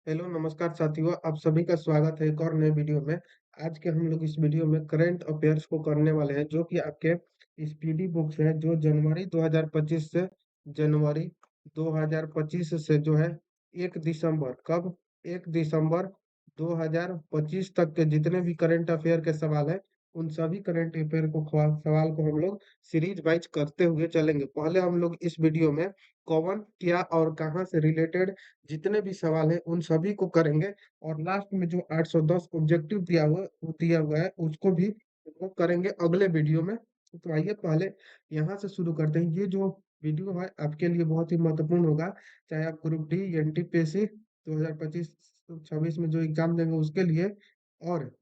Hello नमस्कार साथियों, आप सभी का स्वागत है एक और नए वीडियो में। आज के हम लोग इस वीडियो में करंट अफेयर्स को करने वाले हैं, जो कि आपके स्पीडी बुक्स है, जो जनवरी 2025 से जनवरी 2025 से जो है 1 दिसंबर कब 1 दिसंबर 2025 तक के जितने भी करंट अफेयर के सवाल है, उन सभी करंट अफेयर को सवाल को हम लोग सीरीज वाइज करते हुए चलेंगे। पहले हम लोग इस वीडियो में कौन क्या और कहाँ से रिलेटेड जितने भी सवाल हैं उन सभी को करेंगे, और लास्ट में जो 810 ऑब्जेक्टिव दिया हुआ है उसको भी वो करेंगे अगले वीडियो में। तो आइए पहले यहाँ से शुरू करते हैं। ये जो वीडियो है आपके लिए बहुत ही महत्वपूर्ण होगा, चाहे आप ग्रुप डी एनटीपीसी 2025-26 में जो एग्जाम देंगे उसके लिए, और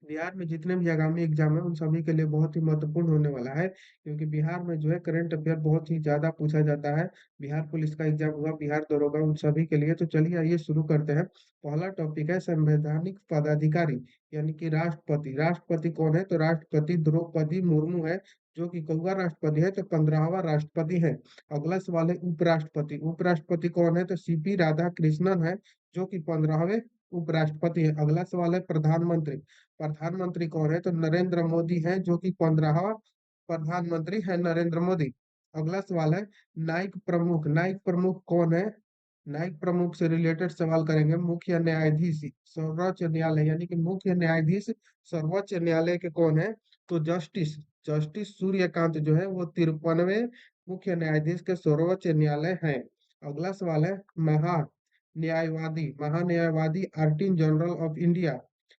बिहार में जितने भी आगामी एग्जाम है उन सभी के लिए बहुत ही महत्वपूर्ण होने वाला है, क्योंकि बिहार में जो है करंट अफेयर बहुत ही ज्यादा पूछा जाता है। बिहार पुलिस का एग्जाम हुआ, बिहार दरोगा, उन सभी के लिए। तो चलिए आइए शुरू करते हैं। पहला टॉपिक है संवैधानिक पदाधिकारी, यानी कि राष्ट्रपति। राष्ट्रपति कौन है? तो राष्ट्रपति द्रौपदी मुर्मू है, जो कि कौवा राष्ट्रपति है, तो 15वां राष्ट्रपति है। अगला सवाल है उपराष्ट्रपति। उपराष्ट्रपति कौन है? तो सीपी राधा कृष्णन है, जो कि 15वें उपराष्ट्रपति है। अगला सवाल है प्रधानमंत्री। प्रधानमंत्री कौन है? तो नरेंद्र मोदी है, जो कि 15वां प्रधानमंत्री है नरेंद्र मोदी। अगला सवाल है न्यायिक प्रमुख। न्यायिक प्रमुख कौन है? न्यायिक प्रमुख से रिलेटेड सवाल करेंगे। मुख्य न्यायाधीश सर्वोच्च न्यायालय, यानी कि मुख्य न्यायाधीश सर्वोच्च न्यायालय के कौन है? तो जस्टिस जस्टिस सूर्यकांत जो है वो 53वें मुख्य न्यायाधीश के सर्वोच्च न्यायालय है। अगला सवाल है महान्यायवादी आर्टिन जनरल ऑफ इंडिया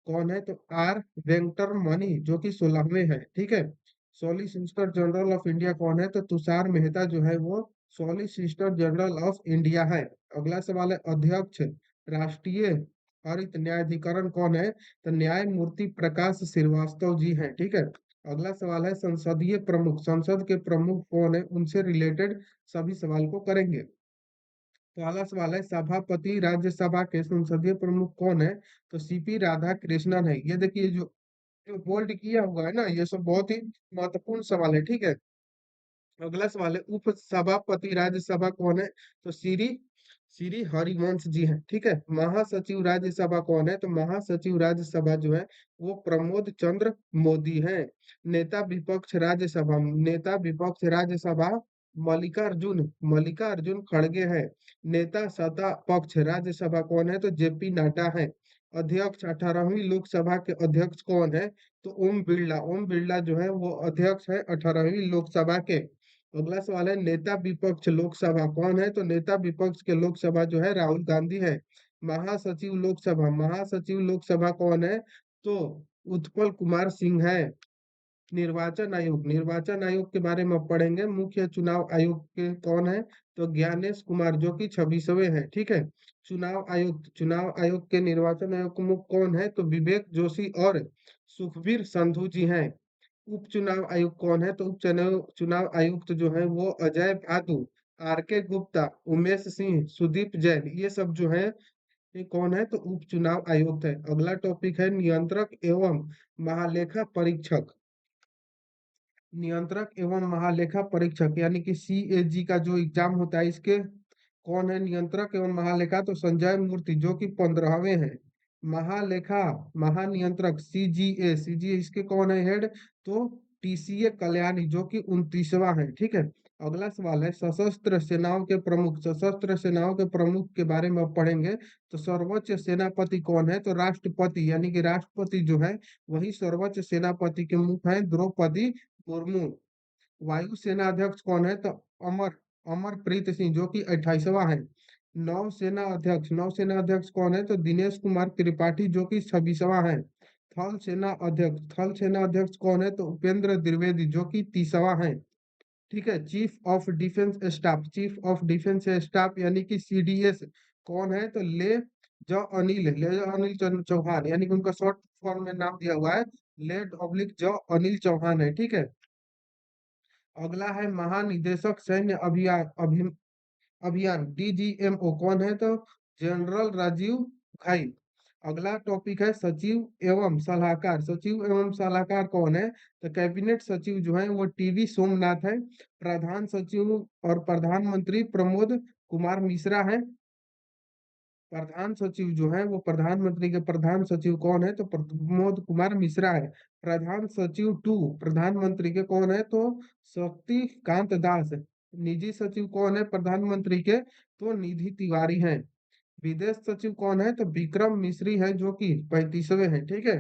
कौन है? तो आर वेंकटरमणि, जो कि 16वें है। ठीक है। सॉलिसिटर जनरल ऑफ इंडिया कौन है? तो तुषार मेहता जो है वो सॉलिसिटर जनरल ऑफ इंडिया है। अगला सवाल है अध्यक्ष राष्ट्रीय हरित न्यायाधिकरण कौन है? तो न्यायमूर्ति प्रकाश श्रीवास्तव जी हैं। ठीक है। अगला सवाल है संसदीय प्रमुख। संसद के प्रमुख कौन है? उनसे रिलेटेड सभी सवाल को करेंगे। पहला सवाल है सभापति राज्यसभा के संसदीय प्रमुख कौन है? तो सीपी राधा कृष्णन है। ये देखिए जो जो बोल्ड किया हुआ है ना, ये सब बहुत ही महत्वपूर्ण सवाल है। ठीक है। अगला सवाल है उप सभापति राज्यसभा कौन है? तो श्री श्री हरिवंश जी हैं। ठीक है। महासचिव राज्यसभा कौन है? तो महासचिव राज्यसभा जो है वो प्रमोद चंद्र मोदी हैं। नेता विपक्ष राज्यसभा मल्लिकार्जुन खड़गे हैं। नेता सत्ता पक्ष राज्यसभा कौन है? तो जेपी नड्डा है। अध्यक्ष 18वीं लोकसभा के अध्यक्ष कौन है? तो ओम बिरला जो है वो अध्यक्ष है 18वीं लोकसभा के। अगला सवाल है नेता विपक्ष लोकसभा कौन है? तो नेता विपक्ष के लोकसभा जो है राहुल गांधी है। महासचिव लोकसभा कौन है? तो उत्पल कुमार सिंह है। निर्वाचन आयोग के बारे में पढ़ेंगे। मुख्य चुनाव आयोग के कौन है? तो ज्ञानेश कुमार, जो कि 26वें है। ठीक है। चुनाव आयोग के निर्वाचन आयोग प्रमुख कौन है? तो विवेक जोशी और सुखबीर संधू जी हैं। उपचुनाव आयुक्त कौन है? तो चुनाव आयुक्त जो है वो अजय भादु, आर के गुप्ता, उमेश सिंह, सुदीप जैन, ये सब जो है ये कौन है? तो उपचुनाव आयुक्त है। अगला टॉपिक है नियंत्रक एवं महालेखा परीक्षक। नियंत्रक एवं महालेखा परीक्षक यानी कि सीएजी का जो एग्जाम होता है, इसके कौन है नियंत्रक एवं महालेखा? तो संजय मूर्ति, जो कि 15वें हैं। महालेखा महानियंत्रक सीजीए इसके कौन है हेड? तो टीसीए कल्याणी, जो कि 29वां है। ठीक है। अगला सवाल है सशस्त्र सेनाओं के प्रमुख के बारे में अब पढ़ेंगे। तो सर्वोच्च सेनापति कौन है? तो राष्ट्रपति, यानी कि राष्ट्रपति जो है वही सर्वोच्च सेनापति के मुख है द्रौपदी मुर्मू। वायुसेना अध्यक्ष कौन है? तो अमर अमरप्रीत सिंह, जो कि 28वां है। नौसेना अध्यक्ष कौन है? तो दिनेश कुमार त्रिपाठी, जो कि 26वां है। थल सेना अध्यक्ष कौन है? तो उपेंद्र द्विवेदी, जो कि 30वां है। ठीक है। चीफ ऑफ डिफेंस स्टाफ यानी कि सीडीएस कौन है? तो ले अनिल चौहान, यानी कि उनका शॉर्ट फॉर्म में नाम दिया हुआ है ले अनिल चौहान है। ठीक है। अगला है महानिदेशक सैन्य अभियान डीजीएमओ कौन है? तो जनरल राजीव घाई। अगला टॉपिक है सचिव एवं सलाहकार कौन है? तो कैबिनेट सचिव जो है वो टीवी सोमनाथ है। प्रधान सचिव और प्रधानमंत्री प्रमोद कुमार मिश्रा है। प्रधान सचिव जो है वो प्रधानमंत्री के प्रधान सचिव कौन है? तो प्रमोद कुमार मिश्रा है। प्रधान सचिव टू प्रधानमंत्री के कौन है? तो शक्ति कांत दास है। निजी सचिव कौन है प्रधानमंत्री के? तो निधि तिवारी हैं। विदेश सचिव कौन है? तो विक्रम मिश्री है, जो कि 35वें हैं। ठीक है,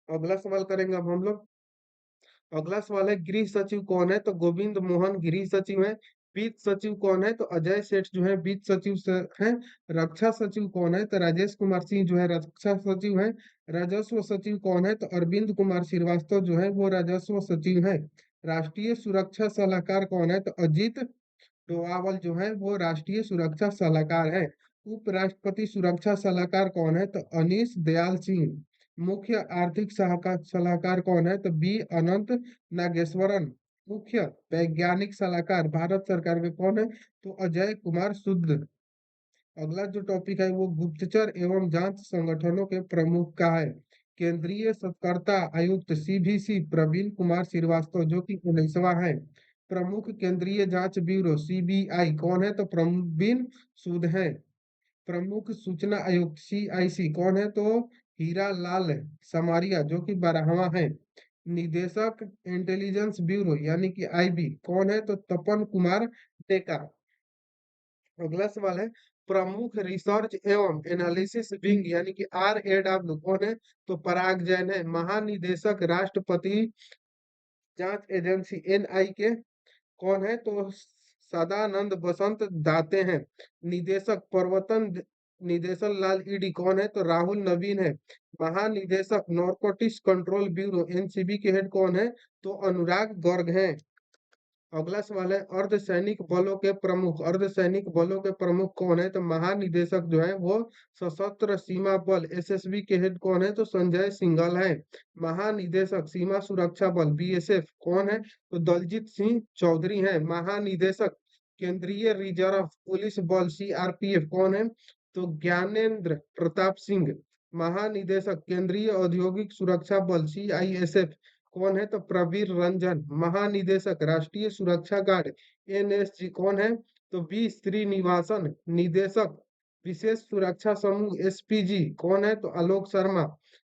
अगला सवाल करेंगे अब हम लोग। अगला सवाल है, गृह सचिव कौन है? तो गोविंद मोहन गृह सचिव है। वित्त सचिव कौन है? तो अजय सेठ जो है वित्त सचिव है। रक्षा सचिव कौन है? तो राजेश कुमार सिंह जो है रक्षा सचिव है। राजस्व सचिव कौन है? तो अरविंद कुमार श्रीवास्तव जो है वो राजस्व सचिव है। राष्ट्रीय सुरक्षा सलाहकार कौन है? तो अजीत डोवाल जो है वो राष्ट्रीय सुरक्षा सलाहकार है। उपराष्ट्रपति सुरक्षा सलाहकार कौन है? तो अनीश दयाल सिंह। मुख्य आर्थिक सलाहकार कौन है? तो बी अनंत नागेश्वरन। मुख्य वैज्ञानिक सलाहकार भारत सरकार के कौन है? तो अजय कुमार सुद। अगला जो टॉपिक है वो गुप्तचर एवं जांच संगठनों के प्रमुख का है। केंद्रीय सतर्कता आयुक्त सीबीसी प्रवीण कुमार श्रीवास्तव, जो कि 19वां है। प्रमुख केंद्रीय जांच ब्यूरो सीबीआई कौन है? तो प्रवीण सूद है। प्रमुख सूचना आयुक्त सीआईसी कौन है? तो हीरा लाल समारिया, जो कि 12वां है। निदेशक इंटेलिजेंस ब्यूरो यानी कि आईबी कौन है? तो तपन कुमार टेका। अगला सवाल है, प्रमुख रिसर्च एवं एनालिसिस विंग यानी कि RAW कौन है? तो पराग जैन है। महानिदेशक राष्ट्रपति जांच एजेंसी NIK कौन है? तो सदानंद बसंत दाते हैं। निदेशक प्रवर्तन निदेशक लाल ईडी कौन है? तो राहुल नवीन है। महानिदेशक नॉर्कोटिक्स कंट्रोल ब्यूरो NCB के हेड कौन है? तो अनुराग गर्ग हैं। अगला सवाल है, अर्धसैनिक बलों के प्रमुख कौन है? तो महानिदेशक जो है वो सशस्त्र सीमा बल SSB के हेड कौन है? तो संजय सिंघल है। महानिदेशक सीमा सुरक्षा बल BSF कौन है? तो दलजीत सिंह चौधरी है। महानिदेशक केंद्रीय रिजर्व पुलिस बल CRPF कौन है? तो ज्ञानेंद्र प्रताप सिंह। महानिदेशक केंद्रीय औद्योगिक सुरक्षा बल CISF कौन है? तो प्रवीर रंजन। महानिदेशक राष्ट्रीय सुरक्षा गार्ड NSG कौन है? तो बी श्रीनिवासन। निदेशक विशेष सुरक्षा समूह SPG कौन है? तो आलोक शर्मा।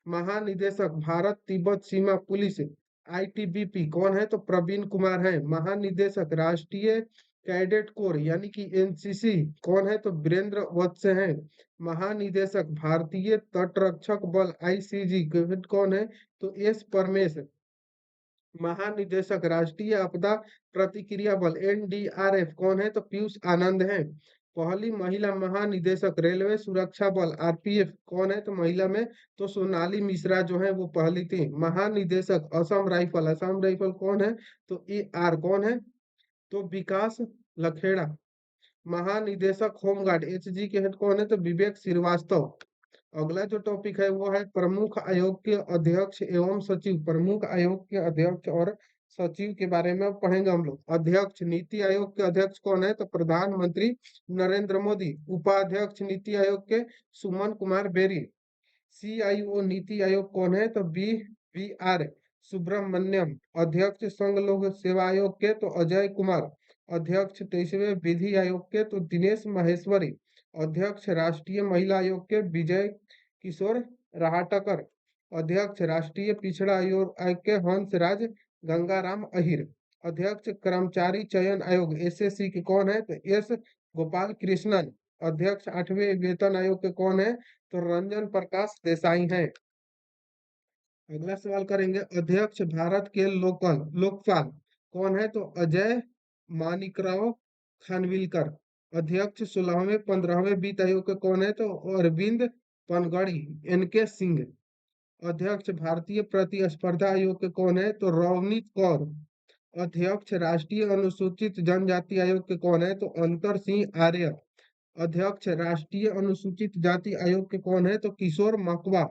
महानिदेशक भारत तिब्बत सीमा पुलिस ITBP कौन है? तो प्रवीण कुमार है। महानिदेशक राष्ट्रीय कैडेट कोर यानी कि NCC कौन है? तो वीरेंद्र वत्स है। महानिदेशक भारतीय तटरक्षक बल ICG के हेड कौन है? तो S परमेश। महानिदेशक राष्ट्रीय आपदा प्रतिक्रिया बल NDRF कौन है? तो पीयूष आनंद है। पहली महिला महानिदेशक रेलवे सुरक्षा बल RPF कौन है? तो महिला में तो सोनाली मिश्रा जो है वो पहली थी। महानिदेशक असम राइफल कौन है? तो AR कौन है? तो विकास लखेड़ा। महानिदेशक होमगार्ड HG के हेड कौन है? तो विवेक श्रीवास्तव। अगला जो टॉपिक है वो है प्रमुख आयोग के अध्यक्ष एवं सचिव। प्रमुख आयोग के अध्यक्ष और सचिव के बारे में अब पढ़ेंगे हम लोग। अध्यक्ष नीति आयोग के अध्यक्ष कौन है? तो प्रधानमंत्री नरेंद्र मोदी। उपाध्यक्ष नीति आयोग के सुमन कुमार बेरी। CIO नीति आयोग कौन है? तो BVR सुब्रमण्यम। अध्यक्ष संघ लोक सेवा आयोग के तो अजय कुमार। अध्यक्ष 23वें विधि आयोग के तो दिनेश माहेश्वरी। अध्यक्ष राष्ट्रीय महिला आयोग के विजय किशोर रहाटकर। अध्यक्ष राष्ट्रीय पिछड़ा आयोग के हंसराज गंगाराम अहिर। अध्यक्ष कर्मचारी चयन आयोग SSC के कौन है? तो S गोपाल कृष्णन। अध्यक्ष 8वें वेतन आयोग के कौन है? तो रंजन प्रकाश देसाई हैं। अगला सवाल करेंगे, अध्यक्ष भारत के लोकपाल कौन है? तो अजय मानिकराव खानविलकर। अध्यक्ष 16वें 15वें वित्त आयोग के कौन है? तो अरविंद पनगड़ी NK सिंह। अध्यक्ष भारतीय प्रतिस्पर्धा आयोग के कौन है? तो रवनीत कौर। अध्यक्ष राष्ट्रीय अनुसूचित जनजाति आयोग के कौन है? तो अंतर सिंह आर्य। अध्यक्ष राष्ट्रीय अनुसूचित जाति आयोग के कौन है? तो किशोर मकवा।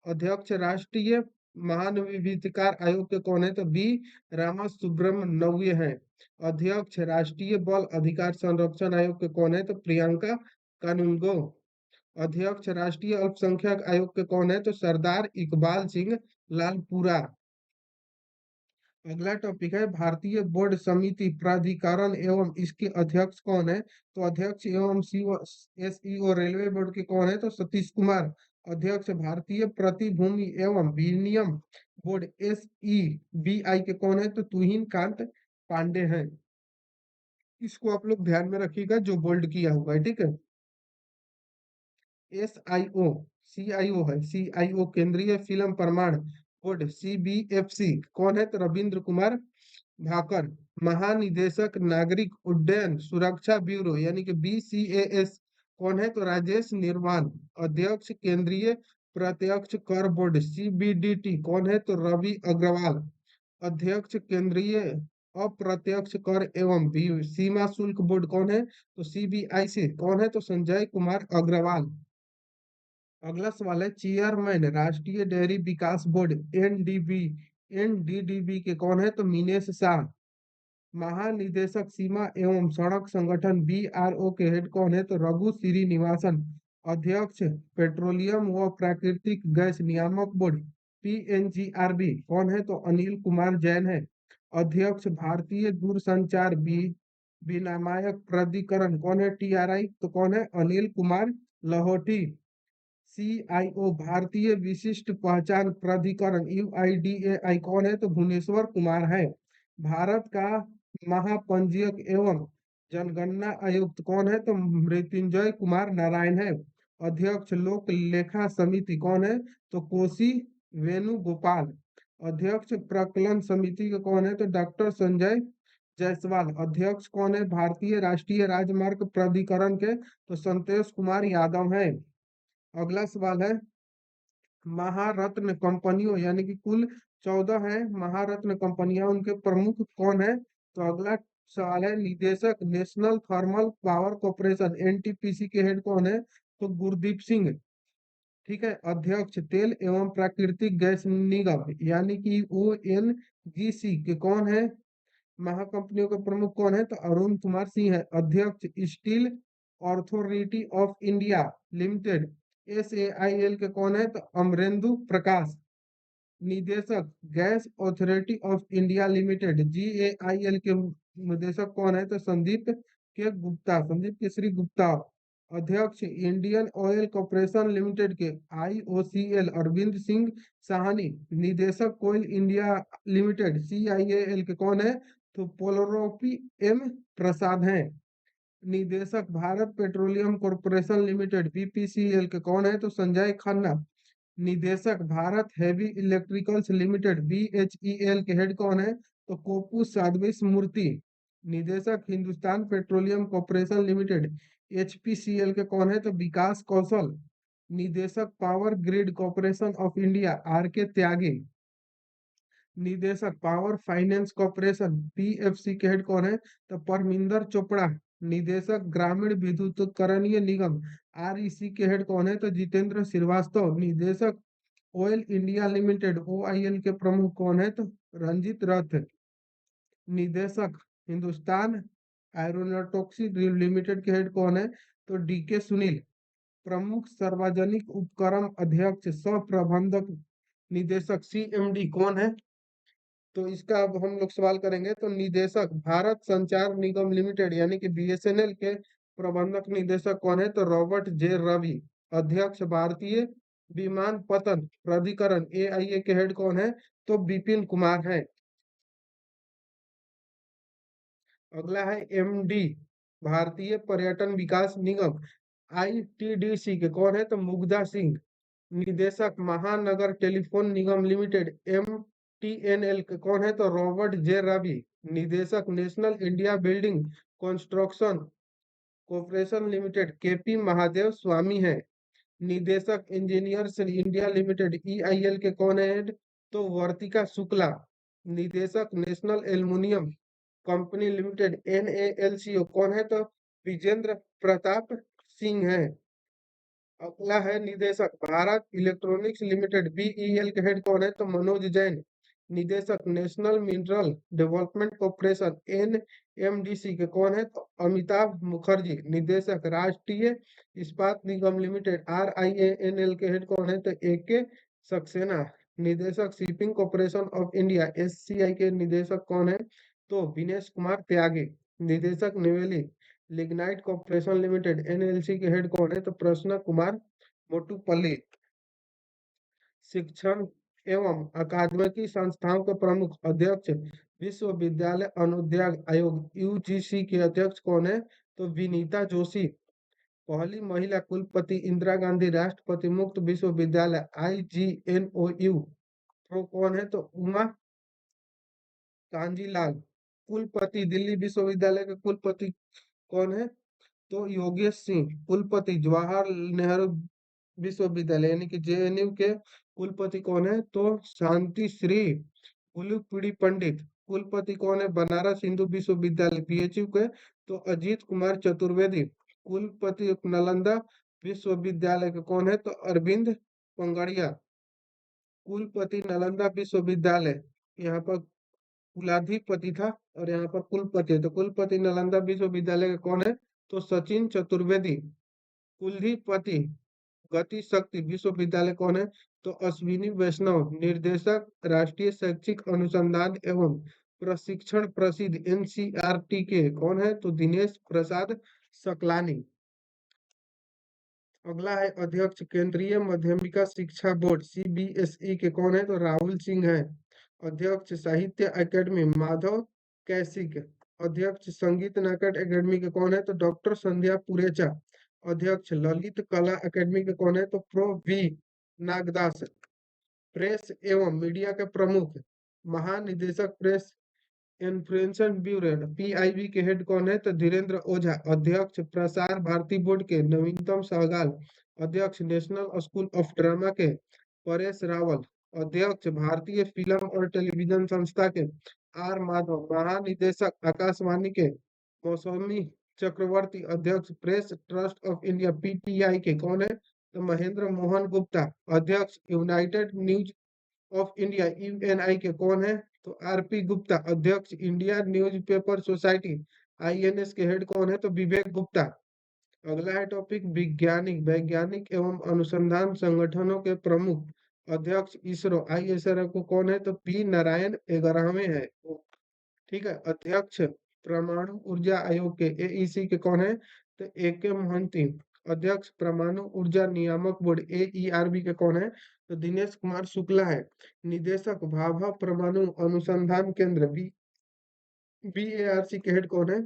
अध्यक्ष राष्ट्रीय मानवाधिकार आयोग के कौन है? तो बी रामा सुब्रमण्य है। अध्यक्ष राष्ट्रीय बाल अधिकार संरक्षण आयोग के कौन है? तो प्रियंका कानूनगो। अध्यक्ष राष्ट्रीय अल्पसंख्यक आयोग के कौन है? तो सरदार इकबाल सिंह लालपुरा। अगला टॉपिक है भारतीय बोर्ड समिति प्राधिकरण एवं इसके अध्यक्ष कौन है। तो अध्यक्ष एवं एसईओ रेलवे बोर्ड के कौन है। तो सतीश कुमार। अध्यक्ष भारतीय प्रतिभूति एवं विनिमय बोर्ड SEBI के कौन है। तो तुहिन कांत पांडे हैं। इसको आप लोग ध्यान में रखिएगा जो बोल्ड किया हुआ है, ठीक है। SIO CIO है, CIO केंद्रीय फिल्म प्रमाण बोर्ड CBFC कौन है। तो रविंद्र कुमार भाकर। महानिदेशक नागरिक उड्डयन सुरक्षा ब्यूरो यानी कि BCAS कौन है। तो राजेश निर्वाण। अध्यक्ष केंद्रीय प्रत्यक्ष कर बोर्ड CBDT कौन है। तो रवि अग्रवाल। अध्यक्ष केंद्रीय अप्रत्यक्ष कर एवं सीमा शुल्क बोर्ड कौन है। तो CBIC कौन है। तो संजय कुमार अग्रवाल। अगला सवाल है चेयरमैन राष्ट्रीय डेयरी विकास बोर्ड NDDB के कौन है। तो मीनेश शाह। महानिदेशक सीमा एवं सड़क संगठन BRO के हेड कौन है। तो रघु श्रीनिवासन। अध्यक्ष पेट्रोलियम व प्राकृतिक गैस नियामक बोर्ड PNGRB कौन है। तो अनिल कुमार जैन है। अध्यक्ष भारतीय दूरसंचार विनियामक प्राधिकरण कौन है। TRI तो कौन है। अनिल कुमार लाहौटी। CIO भारतीय विशिष्ट पहचान प्राधिकरण UIDAI कौन है। तो भुवनेश्वर कुमार है। भारत का महापंजीयक एवं जनगणना आयुक्त कौन है। तो मृत्युंजय कुमार नारायण है। अध्यक्ष लोक लेखा समिति कौन है। तो कोसी वेणुगोपाल। अध्यक्ष प्रकलन समिति का कौन है। तो डॉक्टर संजय जायसवाल। अध्यक्ष कौन है भारतीय राष्ट्रीय राजमार्ग प्राधिकरण के। तो संतोष कुमार यादव है। अगला सवाल है महारत्न कंपनियों यानी कि कुल 14 है महारत्न कंपनियां, उनके प्रमुख कौन है। तो अगला सवाल है निदेशक national thermal power corporation NTPC के हेड कौन है। तो गुरदीप सिंह। ठीक है। अध्यक्ष तेल एवं प्राकृतिक गैस निगम यानी कि ONGC के कौन है। महाकंपनियों के प्रमुख कौन है। तो अरुण कुमार सिंह है। अध्यक्ष steel authority of India limited SAIL के कौन है। तो अमरेंदु प्रकाश। निदेशक gas authority of India limited GAIL के निदेशक कौन है। तो संदीप केसरी गुप्ता। अध्यक्ष इंडियन ऑयल कॉर्पोरेशन लिमिटेड के IOCL अरविंद सिंह साहनी। निदेशक कोल इंडिया लिमिटेड CIAL के कौन है। तो पोलरोपी M प्रसाद हैं। निदेशक Bharat petroleum corporation limited BPCL के कौन है। तो संजय खन्ना। निदेशक Bharat heavy electricals limited BHEL के हेड कौन है। तो कोपू साधविस मूर्ति। निदेशक Hindustan petroleum corporation limited HPCL के कौन है। तो विकास कौशल। निदेशक power grid corporation of India RK त्यागी। निदेशक पावर फाइनेंस कॉर्पोरेशन PFC के हेड कौन है। तो परमिंदर चोपड़ा। निदेशक ग्रामीण विद्युतीकरणीय निगम REC के हेड कौन है। तो जितेंद्र श्रीवास्तव। निदेशक ऑयल इंडिया लिमिटेड OIL के प्रमुख कौन है। तो रंजित रथ। निदेशक हिंदुस्तान एरोनॉटिक्स लिमिटेड के हेड कौन है। तो DK सुनील। प्रमुख सार्वजनिक उपक्रम अध्यक्ष सह प्रबंधक निदेशक CMD कौन है। तो इसका अब हम लोग सवाल करेंगे। तो निदेशक भारत संचार निगम लिमिटेड यानी कि BSNL के प्रबंधक निदेशक कौन है। तो रॉबर्ट J रवि। अध्यक्ष भारतीय विमानपत्तन प्राधिकरण AIA के हेड कौन है। तो विपिन कुमार है। अगला है MD भारतीय पर्यटन विकास निगम ITDC के कौन है। तो मुग्धा सिंह। निदेशक महानगर टेलीफोन निगम लिमिटेड MTNL के कौन है। तो रॉबर्ट J रवि। निदेशक national India building construction corporation limited KP Mahadev Swami है। निदेशक इंजीनियर्स इंडिया लिमिटेड EIL के कौन है हेड। तो वर्तिका शुक्ला। निदेशक national aluminium company limited NALCO कौन है। तो विजेंद्र प्रताप सिंह है। अगला है निदेशक भारत इलेक्ट्रॉनिक्स लिमिटेड BEL के हेड कौन है। तो मनोज जैन। निदेशक national mineral development corporation NMDC के कौन है। तो अमिताभ मुखर्जी। निदेशक राष्ट्रीय इस्पात निगम लिमिटेड RIANL के हेड कौन है। तो AK सक्सेना। निदेशक shipping corporation of India SCI के निदेशक कौन है? तो विनेश कुमार त्यागी। निदेशक Neyveli lignite corporation limited NLC के हेड कौन है? तो प्रसन्न कुमार मोटुपल्ली। शिक्षण एवं अकादमिक संस्थाओं के प्रमुख अध्यक्ष विश्वविद्यालय अनुदान आयोग यूजीसी के अध्यक्ष कौन है? तो विनीता जोशी। पहली महिला कुलपति इंदिरा गांधी राष्ट्रपति मुक्त विश्वविद्यालय आईजीएनओयू तो कौन है? तो उमा कांजीलाल। कुलपति दिल्ली विश्वविद्यालय के कुलपति कौन है? तो योगेश सिंह। कुलपति जवाहर नेहरू विश्वविद्यालय यानी कि जेएनयू के कुलपति कौन है? तो शांति श्री उलूपीड़ी पंडित। कुलपति कौन है? बनारस हिंदू विश्वविद्यालय बीएचयू के तो अजीत कुमार चतुर्वेदी। कुलपति नालंदा विश्वविद्यालय के कौन है? तो अरविंद पंगड़िया। कुलपति नालंदा विश्वविद्यालय यहाँ पर कुलाधिपति था और यहाँ पर कुलपति है, तो कुलपति नालंदा विश्वविद्यालय का कौन है? तो सचिन चतुर्वेदी। कुलधिपति गति शक्ति विश्वविद्यालय कौन है? तो अश्विनी वैष्णव। निर्देशक राष्ट्रीय शैक्षिक अनुसंधान एवं प्रशिक्षण प्रसिद्ध एनसीईआरटी के कौन है? तो दिनेश प्रसाद सकलानी। अगला है अध्यक्ष केंद्रीय माध्यमिक शिक्षा बोर्ड सीबीएसई के कौन है? तो राहुल सिंह है। अध्यक्ष साहित्य अकेडमी माधव कैसिक। अध्यक्ष संगीत नाटक अकेडमी के कौन है? तो डॉक्टर संध्या पुरेचा। अध्यक्ष ललित कला अकेडमी के कौन है? तो प्रो वी नागदास। प्रेस एवं मीडिया के प्रमुख महानिदेशक प्रेस इन्फ्लुएंसर ब्यूरो पीआईबी के हेड कौन है? तो धीरेन्द्र ओझा। अध्यक्ष प्रसार भारती बोर्ड के नवीनतम सहगाल। अध्यक्ष नेशनल स्कूल ऑफ ड्रामा के परेश रावल। अध्यक्ष भारतीय फिल्म और टेलीविजन संस्था के आर माधव। महानिदेशक आकाशवाणी के मौसमी चक्रवर्ती। अध्यक्ष press trust of India PTI के कौन है? तो महेंद्र मोहन गुप्ता। अध्यक्ष United news of India Uni के कौन है? तो आरपी गुप्ता। अध्यक्ष इंडिया न्यूज़पेपर सोसाइटी आईएनएस के हेड कौन है? तो विवेक गुप्ता। अगला है टॉपिक वैज्ञानिक वैज्ञानिक एवं अनुसंधान संगठनों के प्रमुख। अध्यक्ष इसरो आईएसआर को कौन है? तो पी नारायण 11वें है। ठीक है। अध्यक्ष परमाणु ऊर्जा आयोग के एईसी के कौन है? तो एके मोहंती। अध्यक्ष परमाणु ऊर्जा नियामक बोर्ड एईआरबी के कौन है? तो दिनेश कुमार शुक्ला है। निदेशक भाभा परमाणु अनुसंधान केंद्र बीएआरसी के हेड कौन है?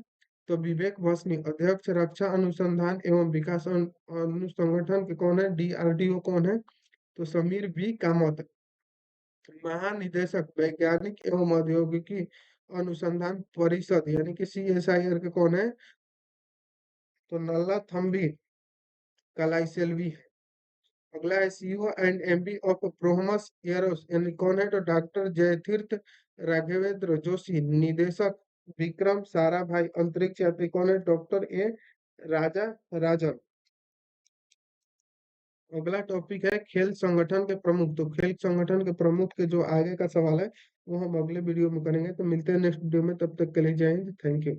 तो विवेक भस्मी। अध्यक्ष रक्षा अनुसंधान एवं विकास अनुसंगठन के कौन है? डीआरडीओ कौन है? तो समीर वी कामत। महानिदेशक वैज्ञानिक एवं औद्योगिकी अनुसंधान परिषद यानी कि सीएसआईआर के कौन है? तो नल्ला थम्बी कलाइसेल्वी। अगला है CEO and MD of BrahMos एरोस यानी कौन है? तो डॉक्टर जयतीर्थ राघवेंद्र जोशी। निदेशक विक्रम साराभाई अंतरिक्ष यात्री कौन है? डॉक्टर ए राजा राजन। अगला टॉपिक है खेल संगठन के प्रमुख। तो खेल संगठन के प्रमुख के जो आगे का सवाल है वो हम अगले वीडियो में करेंगे। तो मिलते हैं नेक्स्ट वीडियो में, तब तक के लिए जय हिंद, थैंक यू।